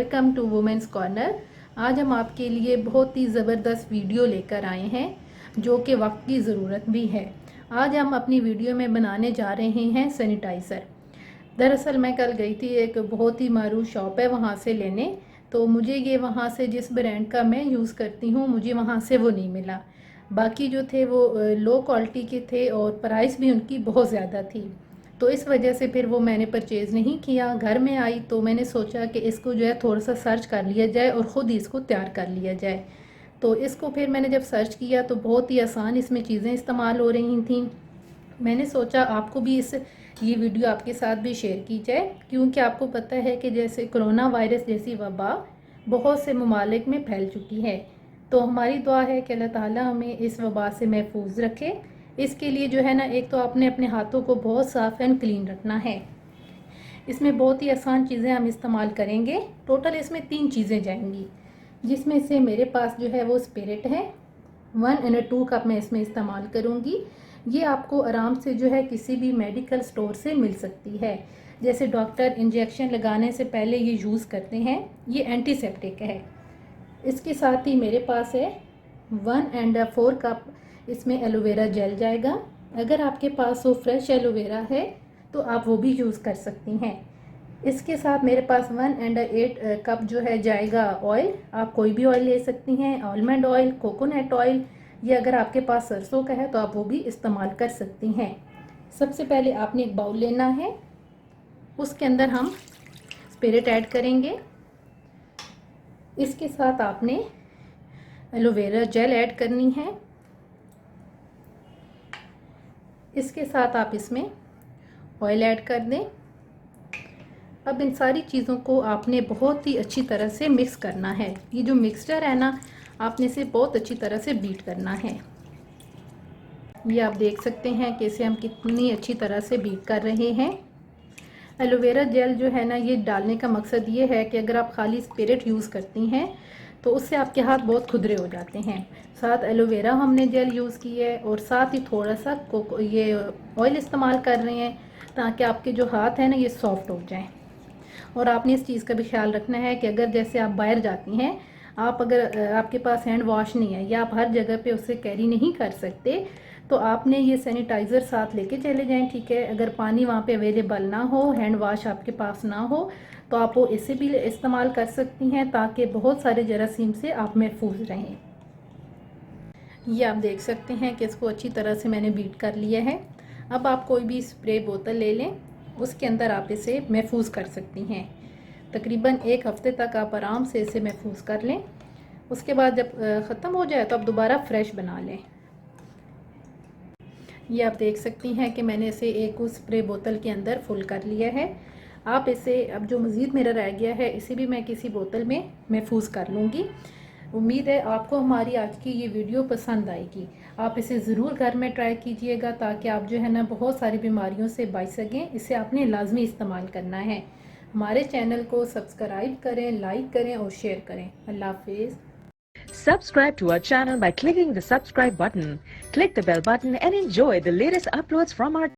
Welcome to women's corner. आज हम आपके लिए बहुत ही ज़बरदस्त वीडियो लेकर आए हैं जो कि वक्त की ज़रूरत भी है। आज हम अपनी वीडियो में बनाने जा रहे हैं सैनिटाइज़र। दरअसल मैं कल गई थी, एक बहुत ही मारूफ शॉप है वहाँ से लेने, तो मुझे ये वहाँ से जिस ब्रांड का मैं यूज़ करती हूँ मुझे वहाँ से वो नहीं मिला। बाकी जो थे वो लो क्वालिटी के थे और प्राइस भी उनकी बहुत ज़्यादा थी, तो इस वजह से फिर वो मैंने परचेज़ नहीं किया। घर में आई तो मैंने सोचा कि इसको जो है थोड़ा सा सर्च कर लिया जाए और ख़ुद ही इसको तैयार कर लिया जाए। तो इसको फिर मैंने जब सर्च किया तो बहुत ही आसान इसमें चीज़ें इस्तेमाल हो रही थी। मैंने सोचा आपको भी ये वीडियो आपके साथ भी शेयर की जाए, क्योंकि आपको पता है कि जैसे कोरोना वायरस जैसी वबा बहुत से ममालिक में फैल चुकी है। तो हमारी दुआ है कि अल्लाह ताला हमें इस वबा से महफूज रखे। इसके लिए जो है ना, एक तो आपने अपने हाथों को बहुत साफ़ एंड क्लीन रखना है। इसमें बहुत ही आसान चीज़ें हम इस्तेमाल करेंगे। टोटल इसमें 3 चीज़ें जाएंगी, जिसमें से मेरे पास जो है वो स्पिरिट है 1 और 2 कप मैं इसमें इस्तेमाल करूँगी। ये आपको आराम से जो है किसी भी मेडिकल स्टोर से मिल सकती है। जैसे डॉक्टर इंजेक्शन लगाने से पहले ये यूज़ करते हैं, ये एंटीसेप्टिक है। इसके साथ ही मेरे पास है 1 और 4 कप इसमें एलोवेरा जेल जाएगा। अगर आपके पास वो फ्रेश एलोवेरा है तो आप वो भी यूज़ कर सकती हैं। इसके साथ मेरे पास 1 और 8 कप जो है जाएगा ऑयल। आप कोई भी ऑयल ले सकती हैं, आलमंड ऑयल, कोकोनट ऑयल, या अगर आपके पास सरसों का है तो आप वो भी इस्तेमाल कर सकती हैं। सबसे पहले आपने एक बाउल लेना है, उसके अंदर हम स्पिरिट ऐड करेंगे। इसके साथ आपने एलोवेरा जेल ऐड करनी है। इसके साथ आप इसमें ऑयल ऐड कर दें। अब इन सारी चीज़ों को आपने बहुत ही अच्छी तरह से मिक्स करना है। ये जो मिक्सचर है ना, आपने इसे बहुत अच्छी तरह से बीट करना है। ये आप देख सकते हैं कि इसे हम कितनी अच्छी तरह से बीट कर रहे हैं। एलोवेरा जेल जो है ना, ये डालने का मकसद ये है कि अगर आप खाली स्पिरिट यूज़ करती हैं तो उससे आपके हाथ बहुत खुरदरे हो जाते हैं। साथ एलोवेरा हमने जेल यूज़ की है और साथ ही थोड़ा सा ये ऑयल इस्तेमाल कर रहे हैं ताकि आपके जो हाथ हैं ना ये सॉफ्ट हो जाएं। और आपने इस चीज़ का भी ख्याल रखना है कि अगर जैसे आप बाहर जाती हैं, अगर आपके पास हैंड वॉश नहीं है या आप हर जगह पे उसे कैरी नहीं कर सकते, तो आपने ये सैनिटाइज़र साथ लेके चले जाएं, ठीक है। अगर पानी वहाँ पे अवेलेबल ना हो, हैंड वॉश आपके पास ना हो, तो आप वो इसे भी इस्तेमाल कर सकती हैं ताकि बहुत सारे जरासीम से आप महफूज रहें। ये आप देख सकते हैं कि इसको अच्छी तरह से मैंने बीट कर लिया है। अब आप कोई भी स्प्रे बोतल ले लें, उसके अंदर आप इसे महफूज कर सकती हैं। तकरीबन 1 हफ्ते तक आप आराम से इसे महफूज कर लें। उसके बाद जब ख़त्म हो जाए तो आप दोबारा फ्रेश बना लें। ये आप देख सकती हैं कि मैंने इसे एक उस स्प्रे बोतल के अंदर फुल कर लिया है। आप इसे, अब जो मज़ीद मेरा रह गया है, इसे भी मैं किसी बोतल में महफूज कर लूँगी। उम्मीद है आपको हमारी आज की ये वीडियो पसंद आएगी। आप इसे ज़रूर घर में ट्राई कीजिएगा ताकि आप जो है ना बहुत सारी बीमारियों से बच सकें। इसे आपने लाजमी इस्तेमाल करना है। हमारे चैनल को सब्सक्राइब करें, लाइक करें और शेयर करें। अल्लाह हाफिज़। Subscribe to our channel by clicking the subscribe button. Click the bell button and enjoy the latest uploads from our